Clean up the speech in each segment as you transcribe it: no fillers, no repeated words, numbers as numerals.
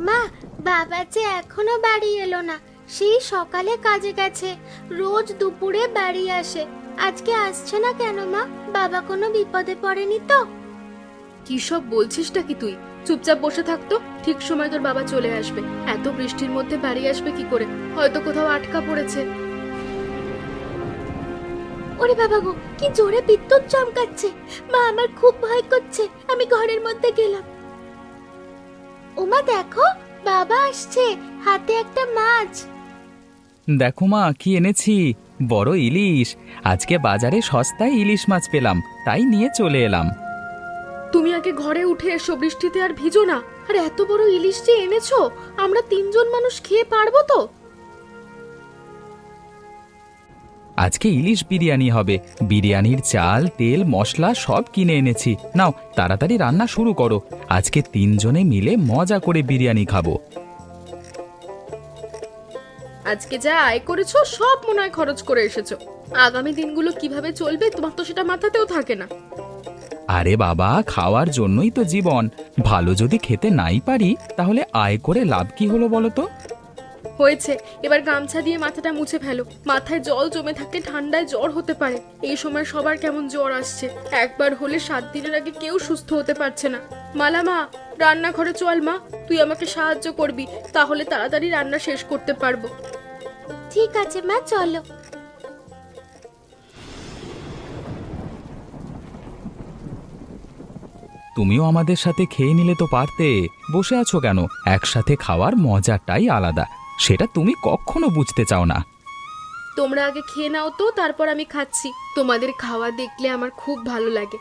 মা, বাবা যে এখনো বাড়ি এলো না। সেই সকালে কাজে গেছে, রোজ দুপুরে বাড়ি আসে। আজকে আসছে না কেন মা? বাবা কোনো বিপদে পড়েনি তো? কি সব বলছিসটা কি তুই? চুপচাপ বসে থাকতো, ঠিক সময় তোর বাবা চলে আসবে। এত বৃষ্টির মধ্যে বাড়ি আসবে কি করে? হয়তো কোথাও আটকা পড়েছে। ওরে বাবা গো, কি জোরে বিদ্যুৎ চমকাচ্ছে! মা, আমার খুব ভয় করছে। আমি ঘরের মধ্যে গেলাম। ওমা দেখো, বাবা আসছে, হাতে একটা মাছ। দেখো মা, কি এনেছি, বড় ইলিশ। আজকে বাজারে সস্তায় ইলিশ মাছ পেলাম, তাই নিয়ে চলে এলাম। তুমি আগে ঘরে উঠে এসো, বৃষ্টিতে আর ভিজো না। আর এত বড় ইলিশ যে এনেছো, আমরা 3জন মানুষ খেয়ে পারবো তো? আজকে ইলিশ বিরিয়ানি হবে। বিরিয়ানির চাল, তেল, মশলা সব কিনে এনেছি। নাও তাড়াতাড়ি রান্না শুরু করো। আজকে 3জনে মিলে মজা করে বিরিয়ানি খাবো। আজকে যা আয় করেছো সব মনে হয় খরচ করে এসেছো। আগামী দিনগুলো কিভাবে চলবে তোমার তো সেটা মাথাতেও থাকে না। আরে বাবা, খাওয়ার জন্যই তো জীবন। ভালো যদি খেতে নাই পারি তাহলে আয় করে লাভ কি হলো বলো তো? হয়েছে, এবার গামছা দিয়ে মাথাটা মুছে ফেলো। মাথায় জল জমে থাকলে ঠান্ডায় জ্বর হতে পারে। এই সময় সবার কেমন জ্বর আসছে। একবার হলে 7 দিনের আগে কেউ সুস্থ হতে পারছে না। মালা মা, রান্নাঘরে চল মা, তুই আমাকে সাহায্য করবি, তাহলে তাড়াতাড়ি রান্না শেষ করতে পারবো। ঠিক আছে মা, চলো। তুমিও আমাদের সাথে খেয়ে নিলে তো পারতে। বসে আছো কেন? একসাথে খাওয়ার মজাটাই আলাদা, সেটা তুমি কখনো বুঝতে চাও না। তোমরা আগে খেয়ে নাও তো, তারপর আমি খাচ্ছি। তোমাদের খাওয়া দেখলে আমার খুব ভালো লাগে।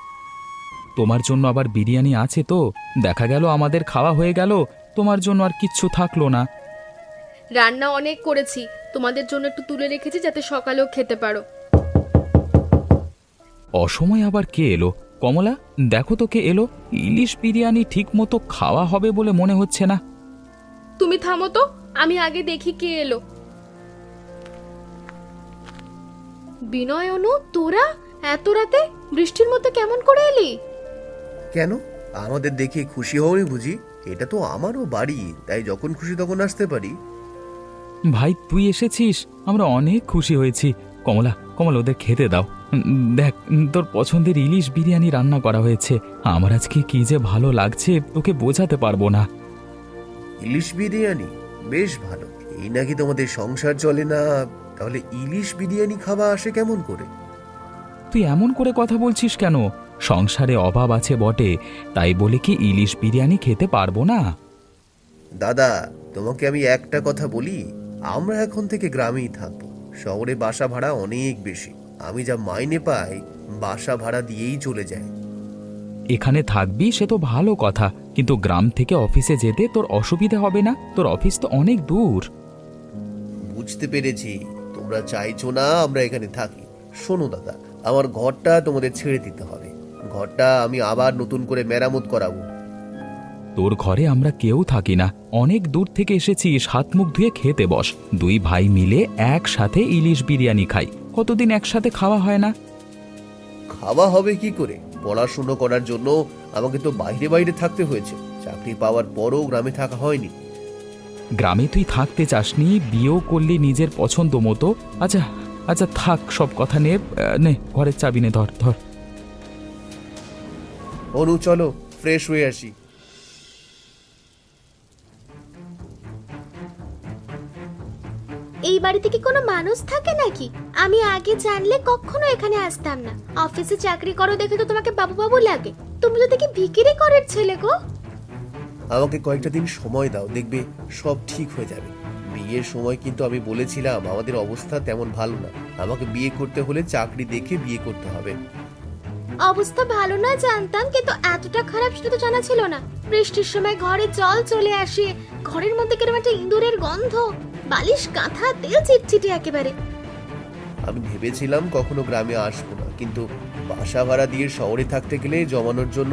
তোমার জন্য আবার বিরিয়ানি আছে তো? দেখা গেল আমাদের খাওয়া হয়ে গেল, তোমার জন্য আর কিচ্ছু থাকলো না। রান্না অনেক করেছি, তোমাদের জন্য একটু তুলে রেখেছি যাতে সকালেও খেতে পারো। অসময় আবার কে এলো? কমলা, দেখো তো কে এলো। ইলিশ বিরিয়ানি ঠিক মতো খাওয়া হবে বলে মনে হচ্ছে না। তুমি থামো তো, আমি আগে দেখি কে এলো। বিনয়, অনু, তোরা এত রাতে বৃষ্টির মধ্যে কেমন করে এলি? কেন, আমাদের দেখে খুশি হওনি বুঝি? এটা তো আমারও বাড়ি, তাই যখন খুশি তখন আসতে পারি। ভাই তুই এসেছিস, আমরা অনেক খুশি হয়েছি। কমলা কমলা, ওদের খেতে দাও। দেখ, তোর পছন্দের ইলিশ বিরিয়ানি রান্না করা হয়েছে। আমার আজকে কি যে ভালো লাগছে তোকে বোঝাতে পারবো না। ইলিশ বিরিয়ানি বেশ ভালো। এই নাকি তোমাদের সংসার চলে না, তাহলে ইলিশ বিরিয়ানি খাওয়া আসে কেমন করে? তুই এমন করে কথা বলছিস কেন? সংসারে অভাব আছে বটে, তাই বলে কি ইলিশ বিরিয়ানি খেতে পারবো না? দাদা, তোমাকে আমি একটা কথা বলি, আমরা এখন থেকে গ্রামেই থাকবো। শহরে বাসা ভাড়া অনেক বেশি। আমি যা মাইনে পাই বাসা ভাড়া দিয়েই চলে যায়। এখানে থাকবি সে তো ভালো কথা, কিন্তু গ্রাম থেকে অফিসে যেতে তোর অসুবিধা হবে না? তোর অফিস তো অনেক দূর। বুঝতে পেরেছি, তোমরা চাইছো না আমরা এখানে থাকি। শোনো দাদা, আমার ঘরটা তোমাদের ছেড়ে দিতে হবে। ঘরটা আমি আবার নতুন করে মেরামত করাবো। তোর ঘরে আমরা কেউ থাকি না, অনেক দূর থেকে এসেছিস, হাত মুখ ধুয়ে খেতে বস। 2 ভাই মিলে একসাথে ইলিশ বিরিয়ানি খাই। কতদিন একসাথে খাওয়া হয় না? খাওয়া হবে কি করে? পড়াশুনো করার জন্য আমাকে তো বাইরে বাইরে থাকতে হয়েছে। চাকরি পাওয়ার পরও গ্রামে থাকা হয়নি। গ্রামে তুই থাকতে চাসনি, বিয়েও করলি নিজের পছন্দ মতো। আচ্ছা আচ্ছা থাক, সব কথা নে। নে ঘরের চাবি নে, ধর ধর। অনু, চলো ফ্রেশ হয়ে আসি। এই বাড়িতে কি কোনো মানুষ থাকে নাকি? আমি আগে জানলে কখনো এখানে আসতাম না। অফিসে চাকরি করো দেখে তো তোমাকে বাবু বাবু লাগে। তুমি তো দেখি ভিখিরি করের ছেলে গো। আমাকে কয়েকটা দিন সময় দাও, দেখবে সব ঠিক হয়ে যাবে। বিয়ের সময় কিন্তু আমি বলেছিলাম আমাদের অবস্থা তেমন ভালো না। আমাকে বিয়ে করতে হলে চাকরি দেখে বিয়ে করতে হবে। অবস্থা ভালো না জানতাম, কিন্তু এতটা খারাপ সেটা তো জানা ছিল না। বৃষ্টির সময় ঘরে জল চলে আসে, ঘরের মধ্যে কেমন একটা ইঁদুরের গন্ধ, বালিশ কাঁথা তেল চিটচিটে একেবারে। আমি ভেবেছিলাম কখনো গ্রামে আসবো না, কিন্তু বাসা ভাড়া দিয়ে শহরে থাকতে গেলে জমানোর জন্য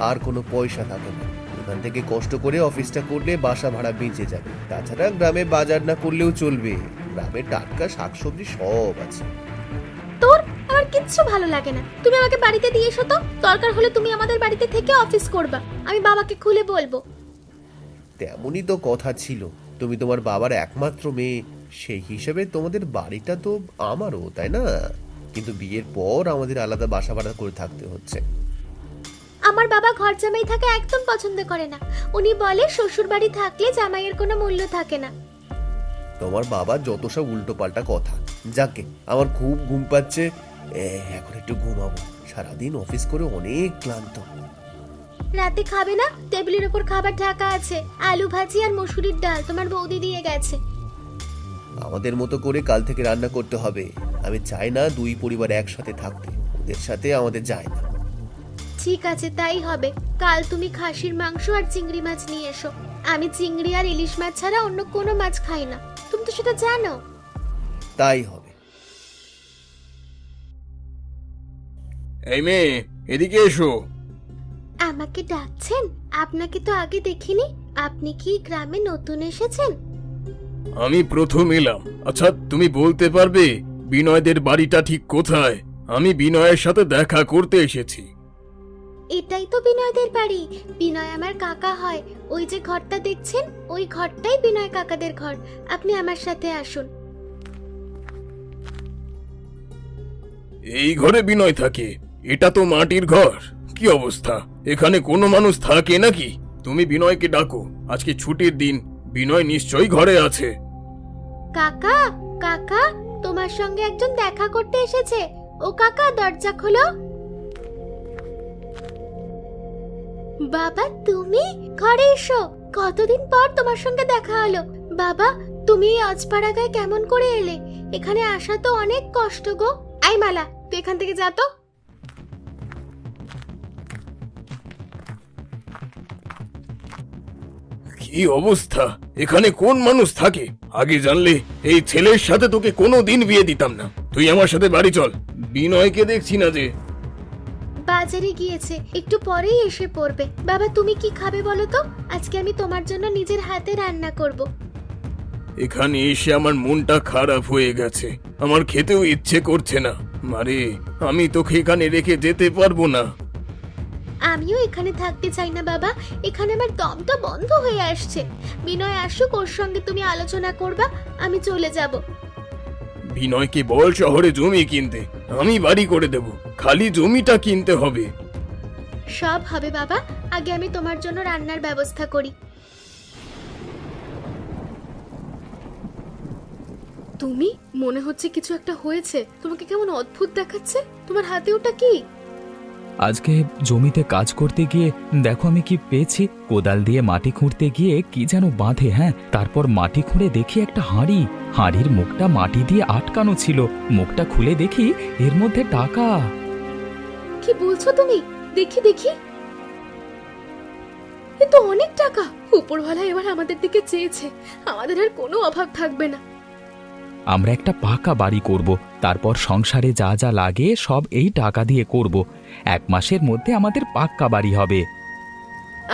আর কোনো পয়সা থাকে না। এখান থেকে কষ্ট করে অফিসটা করলে বাসা ভাড়া বেঁচে যাবে। তাছাড়া গ্রামে বাজার না করলেও চলবে। গ্রামে টাটকা শাকসবজি সব আছে। তোর আমার কিচ্ছু ভালো লাগে না। তুমি আমাকে বাড়িতে দিয়ে এসো তো। দরকার হলে তুমি আমাদের বাড়িতে থেকে অফিস করবা, আমি বাবাকে খুলে বলবো। তেমনই তো কথা ছিল। তুমি তোমার বাবার একমাত্র মেয়ে, সেই হিসেবে তোমাদের বাড়িটা তো আমারও, তাই না? কিন্তু বিয়ের পর আমাদের আলাদা বাসা ভাড়া করে থাকতে হচ্ছে। আমার বাবা ঘর জামাই থাকা একদম পছন্দ করে না। উনি বলে শ্বশুর বাড়ি থাকলে জামাইয়ের কোনো মূল্য থাকে না। তোমার বাবার যত সব উল্টো পাল্টা কথা। যাকে, আমার খুব ঘুম পাচ্ছে, এখন একটু ঘুমাবো। সারাদিন অফিস করে অনেক ক্লান্ত। রাতে খাবে না? টেবিলের উপর খাবার ঢাকা আছে, আলু ভাজি আর মসুরির ডাল তোমার বৌদি দিয়ে গেছে। আমাদের মতো করে কাল থেকে রান্না করতে হবে। আমি চাই না দুই পরিবার একসাথে থাকতে, ওদের সাথে আমাদের যায় না। ঠিক আছে, তাই হবে। কাল তুমি খাসির মাংস আর চিংড়ি মাছ নিয়ে এসো। আমি চিংড়ি আর ইলিশ মাছ ছাড়া অন্য কোনো মাছ খাই না, তুমি তো সেটা জানো। তাই হবে। এই মেয়ে, এদিকে এসো। আমাকে ডাকছেন? আপনাকে তো আগে দেখিনি। আপনি কি গ্রামে নতুন এসেছেন? আমি প্রথম এলাম। আচ্ছা, তুমি বলতে পারবে বিনয়দের বাড়িটা ঠিক কোথায়? আমি বিনয়ের সাথে দেখা করতে এসেছি। এটাই তো বিনয়দের বাড়ি। বিনয় আমার কাকা হয়। ওই যে ঘরটা দেখছেন, ওই ঘরটাই বিনয় কাকাদের ঘর। আপনি আমার সাথে আসুন। এই ঘরে বিনয় থাকে? এটা তো মাটির ঘর। কি অবস্থা, এখানে কোনো মানুষ থাকে নাকি? তুমি বিনয়কে ডাকো, আজকে ছুটির দিন, বিনয় নিশ্চয়ই ঘরে আছে। কাকা, কাকা, তোমার সঙ্গে একজন দেখা করতে এসেছে। ও কাকা, দরজা খোলো। বাবা, তুমি ঘরে এসো। কতদিন পর তোমার সঙ্গে দেখা হলো। বাবা, তুমি এই অজপাড়াগায় কেমন করে এলে? এখানে আসা তো অনেক কষ্ট গো। আই মালা, তুই এখান থেকে যা তো। কি অবস্থা, এখানে কোন মানুষ থাকে? আগে জানলে এই ছেলের সাথে তোকে কোনো দিন বিয়ে দিতাম না। তুই আমার সাথে বাড়ি চল। বিনয়কে দেখছি না যে। বাজারে গিয়েছে, একটু পরেই এসে পড়বে। বাবা, তুমি কি খাবে বলো তো? আজকে আমি তোমার জন্য নিজের হাতে রান্না করব। এখানে এসে আমার মনটা খারাপ হয়ে গেছে। আমার খেতেও ইচ্ছে করছে না। মারে, আমি তোকে এখানে রেখে যেতে পারবো না। আমিও এখানে থাকতে চাই না বাবা। এখানে আমার দমটা বন্ধ হয়ে আসছে। বিনয় আসুক, ওর সঙ্গে তুমি আলোচনা করবা, আমি চলে যাব। বিনয়কে বল শহরে জমি কিনতে, আমি বাড়ি করে দেব। খালি জমিটা কিনতে হবে। সব হবে বাবা, আগে আমি তোমার জন্য রান্নার ব্যবস্থা করি। তুমি, মনে হচ্ছে কিছু একটা হয়েছে। তোমাকে কেমন অদ্ভুত দেখাচ্ছে। তোমার হাতে ওটা কি? আজকে জমিতে কাজ করতে গিয়ে দেখো আমি কি পেয়েছি। কোদাল দিয়ে মাটি খুঁড়তে গিয়ে কি যেন বাঁধে, হ্যাঁ, তারপর মাটি খুঁড়ে দেখি একটা হাঁড়ি। হাঁড়ির মুখটা মাটি দিয়ে আটকানো ছিল। মুখটা খুলে দেখি এর মধ্যে টাকা। কি বলছো তুমি? দেখি দেখি, এ তো অনেক টাকা। উপরওয়ালা এবার আমাদের দিকে চেয়েছে। আমাদের আর কোনো অভাব থাকবে না। আমরা একটা পাকা বাড়ি করব, তারপর সংসারে যা যা লাগে সব এই টাকা দিয়ে করব। 1 মাসের মধ্যে আমাদের পাক্কা বাড়ি হবে।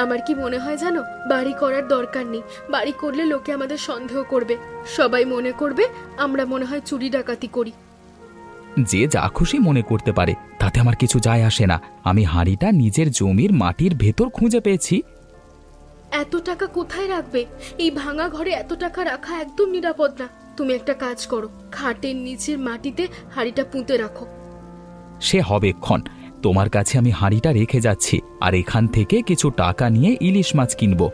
আমার কি মনে হয় জানো, বাড়ি করার দরকার নেই। বাড়ি করলে লোকে আমাদের সন্দেহ করবে। সবাই মনে করবে আমরা মনে হয় চুরি ডাকাতি করি। যে যা খুশি মনে করতে পারে, তাতে আমার কিছু যায় আসে না। আমি হাঁড়িটা নিজের জমির মাটির ভেতর খুঁজে পেয়েছি। এত টাকা কোথায় রাখবে? এই ভাঙা ঘরে এত টাকা রাখা একদম নিরাপদ না। তুমি একটা কাজ করো, খাটের নিচের মাটিতে হাঁড়িটা পুঁতে রাখো। সে হবে ক্ষণ। তোমার কাছে আমি হাঁড়িটা রেখে যাচ্ছি, আর এখান থেকে কিছু টাকা নিয়ে ইলিশ মাছ কিনবো।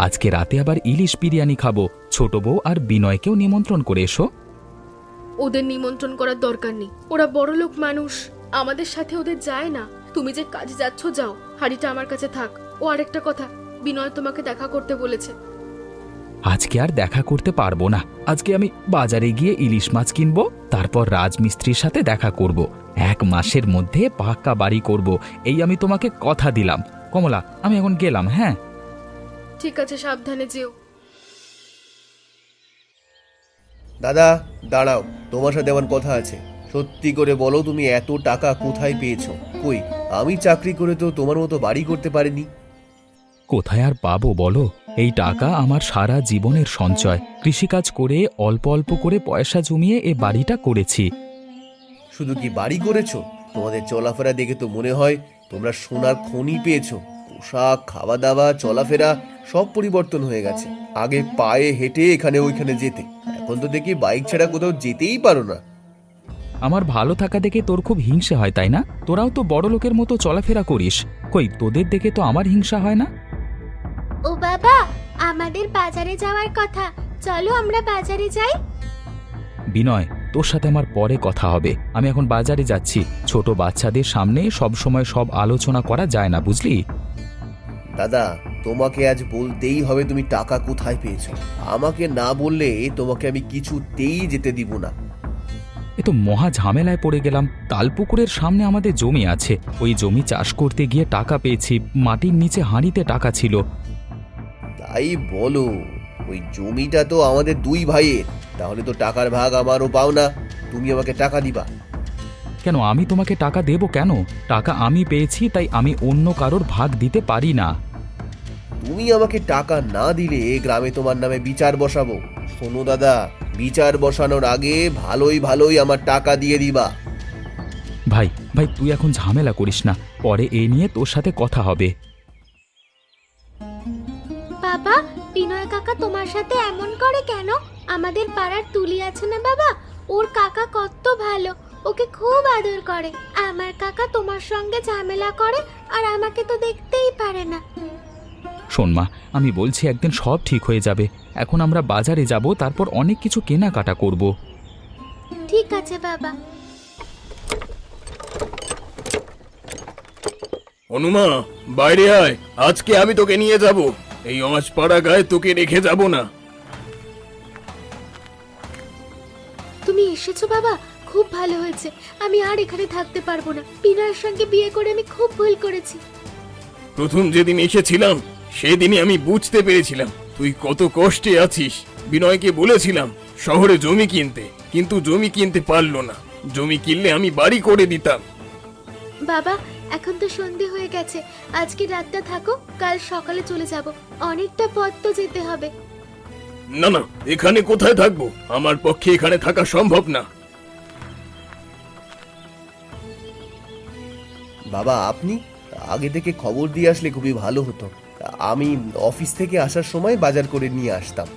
আজকে রাতে আবার ইলিশ বিরিয়ানি খাবো। ছোট বউ আর বিনয়কেও নিমন্ত্রণ করে এসো। ওদের নিমন্ত্রণ করার দরকার নেই, ওরা বড়লোক মানুষ। আমাদের সাথে ওদের যায় না। তুমি যে কাজে যাচ্ছ যাও, হাঁড়িটা আমার কাছে থাক। ও আরেকটা কথা, বিনয় তোমাকে দেখা করতে বলেছে। আজকে আর দেখা করতে পারবো না। আজকে আমি বাজারে গিয়ে ইলিশ মাছ কিনবো, তারপর রাজমিস্ত্রির সাথে দেখা করব। 1 মাসের মধ্যে পাক্কা বাড়ি করব, এই আমি তোমাকে কথা দিলাম। কমলা, আমি এখন গেলাম, হ্যাঁ? ঠিক আছে, সাবধানে যেও। দাদা, দাঁড়াও, তোমার সাথে আমার কথা আছে। সত্যি করে বলো, তুমি এত টাকা কোথায় পেয়েছো? কই, আমি চাকরি করে তো তোমার মতো বাড়ি করতে পারিনি। কোথায় আর পাবো বলো? এই টাকা আমার সারা জীবনের সঞ্চয়। কৃষিকাজ করে অল্প অল্প করে পয়সা জমিয়ে এ বাড়িটা করেছি। শুধু কি বাড়ি করেছো? তোমাদের চলাফেরা দেখে তো মনে হয় তোমরা সোনার খনি পেয়েছো। পোশাক, খাওয়া দাওয়া, চলাফেরা সব পরিবর্তন হয়ে গেছে। আগে পায়ে হেঁটে এখানে ওইখানে যেতে, এখন তো দেখি বাইক ছাড়া কোথাও যেতেই পারো না। আমার ভালো থাকা দেখে তোর খুব হিংসে হয় তাই না? তোরাও তো বড় লোকের মতো চলাফেরা করিস, কই তোদের দেখে তো আমার হিংসা হয় না। ও বাবা, আমাদের বাজারে যাওয়ার কথা, চলো আমরা বাজারে যাই। বিনয়, তোর সাথে আমার পরে কথা হবে, আমি এখন বাজারে যাচ্ছি। ছোট বাচ্চাদের সামনে সব সময় সব আলোচনা করা যায় না, বুঝলি? দাদা, তোমাকে আজ বলতেই হবে তুমি টাকা কোথায় পেয়েছো। আমাকে না বললে তোমাকে আমি কিছুতেই যেতে দিব না। এ তো মহা ঝামেলায় পড়ে গেলাম। তালপুকুরের সামনে আমাদের জমি আছে, ওই জমি চাষ করতে গিয়ে টাকা পেয়েছি, মাটির নিচে হাঁড়িতে টাকা ছিল। তাই বলো, ওই জমিটা তো আমাদের দুই ভাইয়ের, তাহলে তো টাকার ভাগ আমারও পাও না, তুমি আমাকে টাকা দিবা। কেন আমি তোমাকে টাকা দেব কেন? টাকা আমি পেয়েছি, তাই আমি অন্য কারোর ভাগ দিতে পারি না। তুমি আমাকে টাকা না দিলে গ্রামে তোমার নামে বিচার বসাবো। শোনো দাদা, বিচার বসানোর আগে ভালোই ভালোই আমার টাকা দিয়ে দিবা। ভাই ভাই, তুই এখন ঝামেলা করিস না, পরে এ নিয়ে তোর সাথে কথা হবে। বাবা, বিনয় কাকা তোমার সাথে এমন করে কেন? আমাদের পাড়ার তুলি আছে না বাবা, ওর কাকা কত ভালো, ওকে খুব আদর করে। আমার কাকা তোমার সঙ্গে ঝামেলা করে আর আমাকে তো দেখতেই পারে না। শোন মা, আমি বলছি একদিন সব ঠিক হয়ে যাবে। এখন আমরা বাজারে যাব, তারপর অনেক কিছু কেনাকাটা করব। ঠিক আছে বাবা। অনুমা, বাইরে আয়, আজকে আমি তোকে নিয়ে যাব। এই অঁচপাড়া গায়ে তোকে রেখে যাব না। তুমি এসেছো বাবা, খুব ভালো হয়েছে। আমি আর এখানে থাকতে পারবো না। বিনয়ের সঙ্গে বিয়ে করে আমি খুব ভুল করেছি। প্রথম যেদিন এসেছিলাম সেদিনই আমি বুঝতে পেরেছিলাম তুই কত কষ্টে আছিস। বিনয়কে বলেছিলাম শহরে জমি কিনতে, কিন্তু জমি কিনতে পারলো না। জমি কিনলে আমি বাড়ি করে দিতাম। বাবা, এখন তো সন্ধে হয়ে গেছে, আজকে রাতটা থাকো, কাল সকালে চলে যাব। অনেকটা পথ তো যেতে হবে। না না, এখানে কোথায় থাকবো? আমার পক্ষে এখানে থাকা সম্ভব না। বাবা, আপনি আগে থেকে খবর দিয়ে আসলে খুবই ভালো হতো। আমি অফিস থেকে আসার সময় বাজার করে নিয়ে আসতাম।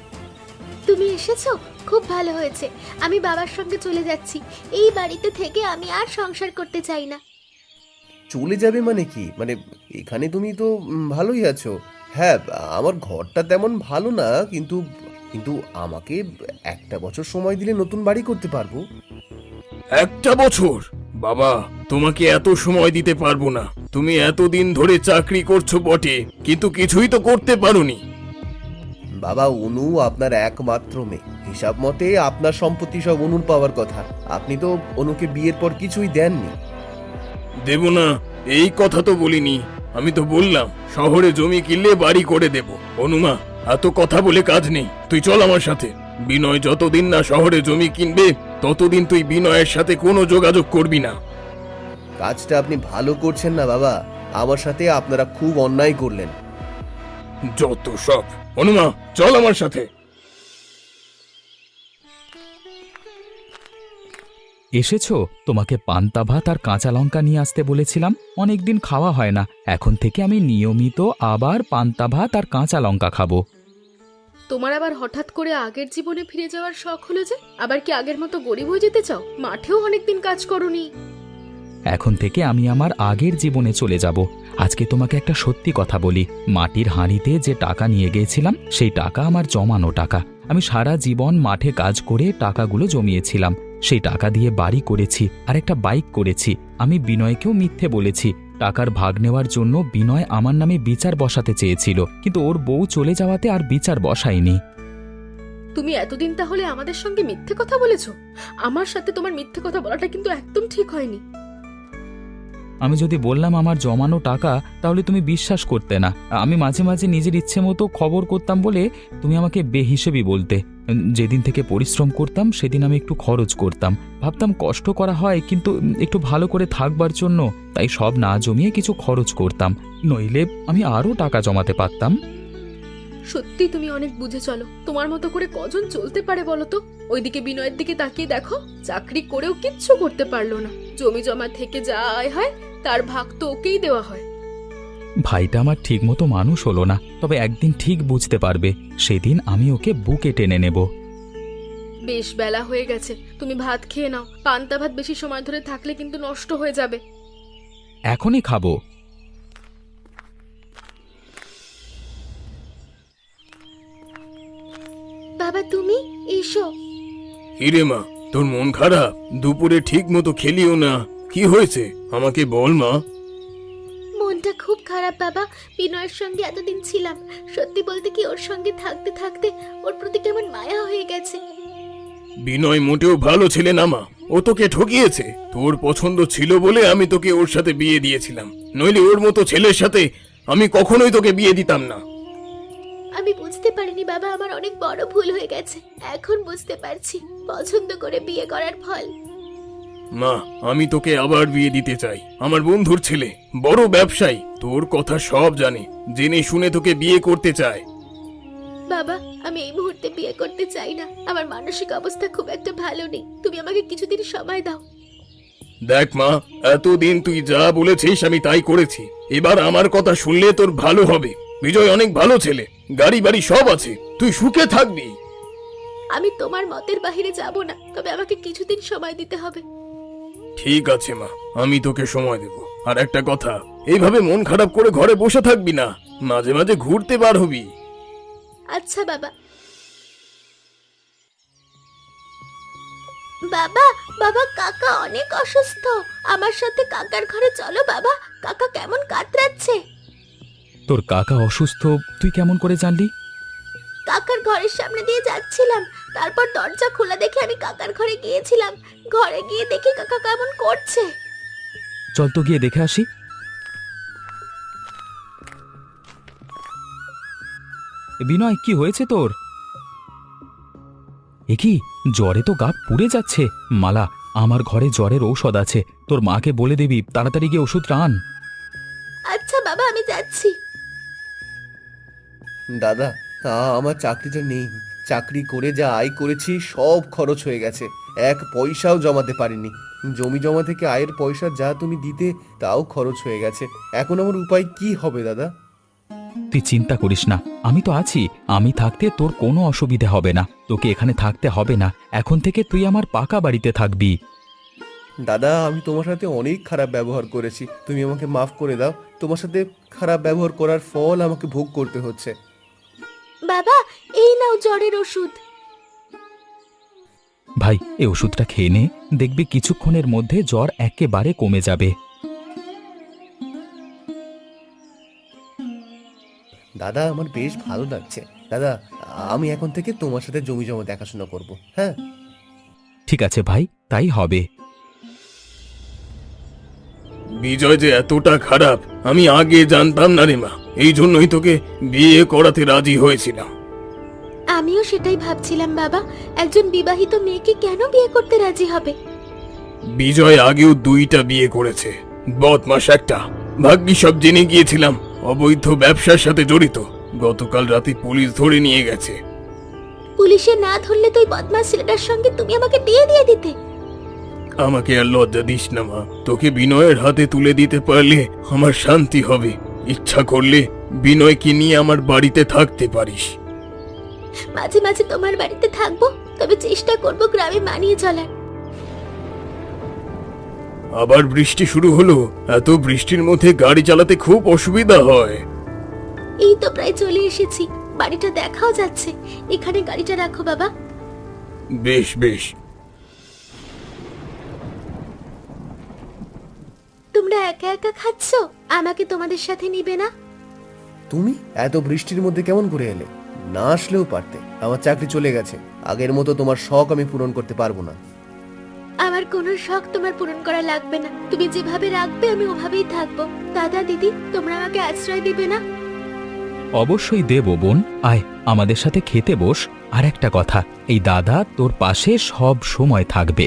তুমি এসেছো, খুব ভালো হয়েছে। আমি বাবার সঙ্গে চলে যাচ্ছি। এই বাড়িতে থেকে আমি আর সংসার করতে চাই না। চলে যাবে মানে কি? মানে এখানে তুমি তো ভালোই আছো। হ্যাঁ, আমার ঘরটা তেমন ভালো না, কিন্তু কিন্তু আমাকে একটা বছর সময় দিলে নতুন বাড়ি করতে পারবো। একটা বছর? বাবা, তোমাকে এত সময় দিতে পারবো না। তুমি এতদিন ধরে চাকরি করছো বটে, কিন্তু কিছুই তো করতে পারোনি। বাবা, অনু আপনার একমাত্র মেয়ে, হিসাব মতে আপনার সম্পত্তি সব অনুর পাওয়ার কথা। আপনি তো অনুকে বিয়ের পর কিছুই দেননি। দেব না এই কথা তো বলিনি। আমি তো বললাম শহরে জমি কিনলে বাড়ি করে দেব। অনুমা, এত কথা বলে কাজ নেই, তুই চল আমার সাথে। বিনয় যতদিন না শহরে জমি কিনবে ততদিন তুই বিনয়ের সাথে কোনো যোগাযোগ করবি না। কাজটা আপনি ভালো করছেন না বাবা, আমার সাথে আপনারা খুব অন্যায় করলেন। যত সব। অনুমা, চল আমার সাথে। এসেছো? তোমাকে পান্তা ভাত আর কাঁচা লঙ্কা নিয়ে আসতে বলেছিলাম, অনেকদিন খাওয়া হয় না। এখন থেকে আমি নিয়মিত আবার পান্তা ভাত আর কাঁচা লঙ্কা খাবো। তোমার আবার হঠাৎ করে আগের জীবনে ফিরে যাওয়ার শখ হলো যে? আবার কি আগের মতো গরিব হয়ে যেতে চাও? মাঠেও অনেকদিন কাজ করোনি। এখন থেকে আমি আমার আগের জীবনে চলে যাব। আজকে তোমাকে একটা সত্যি কথা বলি, মাটির হাঁড়িতে যে টাকা নিয়ে গিয়েছিলাম সেই টাকা আমার জমানো টাকা। আমি সারা জীবন মাঠে কাজ করে টাকাগুলো জমিয়েছিলাম। সেই টাকা দিয়ে বাড়ি করেছি আর একটা বাইক করেছি। আমি বিনয়কেও মিথ্যে বলেছি। টাকার ভাগ নেওয়ার জন্য বিনয় আমার নামে বিচার বসাতে চেয়েছিল, কিন্তু ওর বউ চলে যাওয়াতে আর বিচার বসায়নি। তুমি এতদিন তাহলে আমাদের সঙ্গে মিথ্যে কথা বলেছো? আমার সাথে তোমার মিথ্যে কথা বলাটা কিন্তু একদম ঠিক হয়নি। আমি যদি বললাম আমার জমানো টাকা, তাহলে তুমি বিশ্বাস করতে না। আমি মাঝে মাঝে নিজের ইচ্ছে মতো খবর করতাম বলে তুমি আমাকে বেহিসেবি বলতে। যেদিন থেকে পরিশ্রম করতাম সেদিন আমি একটু খরচ করতাম। ভাবতাম কষ্ট করা হয়, কিন্তু একটু ভালো করে থাকবার জন্য, তাই সব না জমিয়ে কিছু খরচ করতাম, নইলে আমি আরও টাকা জমাতে পারতাম। সত্যি তুমি অনেক বুঝে চলো। তোমার মতো করে কজন চলতে পারে বলো তো? ওইদিকে বিনয়ের দিকে তাকিয়ে দেখো, চাকরি করেও কিচ্ছু করতে পারলো না। জমি জমা থেকে যা আয় হয় তার ভাগ তো ওকেই দেওয়া হয়। ভাইটা আমার ঠিক মতো মানুষ হলো না, তবে একদিন ঠিক বুঝতে পারবে, সেদিন আমি ওকে বুকে টেনে নেব। বেশ বেলা হয়ে গেছে, তুমি ভাত খেয়ে নাও। পান্তা ভাত বেশি সময় ধরে থাকলে কিন্তু নষ্ট হয়ে যাবে। এখনই খাবো। বাবা তুমি এসো। হিরে মা, তোর মন খারাপ? দুপুরে ঠিক মতো খেলিও না, কি হয়েছে আমাকে বল মা। মনটা খুব খারাপ বাবা। বিনয়ের সঙ্গে এতদিন ছিলাম, সত্যি বলতে কি ওর সঙ্গে থাকতে থাকতে ওর প্রতি কেমন মায়া হয়ে গেছে। বিনয় মোটেও ভালো ছেলে না মা, ও তোকে ঠকিয়েছে। তোর পছন্দ ছিল বলে আমি তোকে ওর সাথে বিয়ে দিয়েছিলাম, নইলে ওর মতো ছেলের সাথে আমি কখনোই তোকে বিয়ে দিতাম না। আমি বুঝতে পারিনি বাবা, আমার অনেক বড় ভুল হয়ে গেছে। এখন বুঝতে পারছি পছন্দ করে বিয়ে করার ফল। মা, আমি তোকে আবার বিয়ে দিতে চাই। আমার বন্ধুর ছেলে বড় ব্যবসায়ী, তোর কথা সব জানে, জেনে শুনে তোকে বিয়ে করতে চায়। বাবা আমি এই মুহূর্তে বিয়ে করতে চাই না, আমার মানসিক অবস্থা খুব একটা ভালো নেই। তুমি আমাকে কিছুদিন সময় দাও। দেখ মা, এতদিন তুই যা বলেছিস আমি তাই করেছি। এবার আমার কথা শুনলে তোর ভালো হবে। বিজয় অনেক ভালো ছেলে, গাড়ি বাড়ি সব আছে, তুই সুখে থাকবি। আমি তোমার মতের বাইরে যাব না, তবে আমাকে কিছুদিন সময় দিতে হবে। ঠিক আছে মা, আমি তোকে সময় দেব। আর একটা কথা, এইভাবে মন খারাপ করে ঘরে বসে থাকবি না, মাঝে মাঝে ঘুরতে বার হবি। আচ্ছা বাবা। বাবা বাবা কাকা অনেক অসুস্থ, আমার সাথে কাকার ঘরে চলো বাবা। কাকা কেমন কাতরাচ্ছে। তোর কাকা অসুস্থ তুই কেমন করে জানলি? কাকার ঘরের সামনে দিয়ে যাচ্ছিলাম, তারপর দরজা খোলা দেখে আমি কাকার ঘরে গিয়েছিলাম। ঘরে গিয়ে দেখি কাকা কেমন করছে। চল তো গিয়ে দেখে আসি। বিনয়, কি হয়েছে তোর? এ কি, জ্বরে তো গা পুড়ে যাচ্ছে। মালা, আমার ঘরে জ্বরের ঔষধ আছে, তোর মাকে বলে দিবি তাড়াতাড়ি গিয়ে ওষুধটা আন। আচ্ছা বাবা আমি যাচ্ছি। দাদা, আমার চাকরিটা নেই। চাকরি করে যা আয় করেছি সব খরচ হয়ে গেছে, এক পয়সাও জমাতে পারিনি। জমি জমা থেকে আয়ের পয়সা যা তুমি দিতে তাও খরচ হয়ে গেছে। এখন আমার উপায় কি হবে দাদা? তুই চিন্তা করিস না, আমি তো আছি। আমি থাকতে তোর কোনো অসুবিধা হবে না, তোকে এখানে থাকতে হবে না। এখন থেকে তুই আমার পাকা বাড়িতে থাকবি। দাদা, আমি তোমার সাথে অনেক খারাপ ব্যবহার করেছি, তুমি আমাকে মাফ করে দাও। তোমার সাথে খারাপ ব্যবহার করার ফল আমাকে ভোগ করতে হচ্ছে। বাবা এই নাও জ্বরের ওষুধ। ভাই, এই ওষুধটা খেয়ে নে, দেখবি কিছুক্ষণের মধ্যে জ্বর একেবারে কমে যাবে। দাদা, আমার বেশ ভালো লাগছে। দাদা, আমি এখন থেকে তোমার সাথে জমি জমা দেখাশোনা করব, হ্যাঁ? ঠিক আছে ভাই, তাই হবে। বিজয় যে এতটা খারাপ আমি আগে জানতাম না রে মা, এই জন্যই তোকে বিয়ে করাতে রাজি হয়েছিলাম। আমিও সেটাই ভাবছিলাম বাবা, একজন বিবাহিত মেয়েকে কেন বিয়ে করতে রাজি হবে। বিজয় আগেও 2টা বিয়ে করেছে, বদমাস একটা। ভাগ্যি সব জেনে গিয়েছিলাম অবৈধ ব্যবসার সাথে জড়িত। গতকাল রাতে পুলিশ ধরে নিয়ে গেছে। পুলিশে না ধরলে তো ওই বদমাস ছেলেটার সঙ্গে তুমি আমাকে বিয়ে দিয়ে দিতে। আমাকে আর লজ্জা দিস না মা, তোকে বিনয়ের হাতে তুলে দিতে পারলে আমার শান্তি হবে। ইচ্ছা করলে বিনয়কে নিয়ে আমার বাড়িতে থাকতে পারিস। মাঝে মাঝে তোমার বাড়িতে থাকবো, তবে চেষ্টা করব গ্রামে মানিয়ে চলার। আবার বৃষ্টি শুরু হলো, এত বৃষ্টির মধ্যে গাড়ি চালাতে খুব অসুবিধা হয়। এই তো প্রায় চলে এসেছি, বাড়িটা দেখাও যাচ্ছে। এখানে গাড়িটা রাখো বাবা। বেশ বেশ। তোমরা একা একা খাচ্ছ, আমাকে তোমাদের সাথে নিবে না? তুমি এত বৃষ্টির মধ্যে কেমন করে এলে? না আসলেও পারতে, আমার চাকরি চলে গেছে। আগের মতো তোমার শখ আমি পূরণ করতে পারবো না। আমার কোনো শখ তোমার পূরণ করা লাগবে না, তুমি যেভাবে রাখবে আমি ওভাবেই থাকবো। দাদা দিদি, তোমরা আমাকে আশ্রয় দিবে না? অবশ্যই দেব বোন, আয় আমাদের সাথে খেতে বস। আর একটা কথা, এই দাদা তোর পাশে সব সময় থাকবে।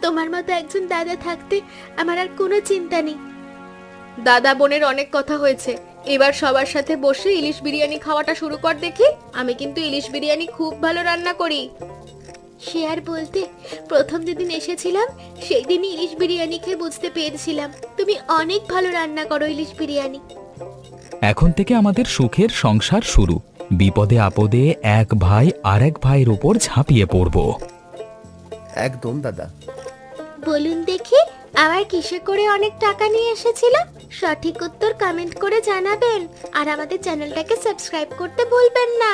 তোমার মতো একজন দাদা থাকতে আমার আর কোনো চিন্তা নেই। দাদা বোনের অনেক কথা হয়েছে, এবার সবার সাথে বসে ইলিশ বিরিয়ানি খাওয়াটা শুরু কর দেখি। আমি কিন্তু ইলিশ বিরিয়ানি খুব ভালো রান্না করি। সে আর বলতে, প্রথম যেদিন এসেছিলাম সেই দিনই ইলিশ বিরিয়ানি খেয়ে বুঝতে পেরেছিলাম তুমি অনেক ভালো রান্না করো ইলিশ বিরিয়ানি। এখন থেকে আমাদের সুখের সংসার শুরু। বিপদে আপদে এক ভাই আরেক ভাইয়ের উপর ঝাঁপিয়ে পড়ব। একদম দাদা। বলুন দেখি, আবার কিসে করে অনেক টাকা নিয়ে এসেছিল? সঠিক উত্তর কমেন্ট করে জানাবেন আর আমাদের চ্যানেলটাকে সাবস্ক্রাইব করতে ভুলবেন না।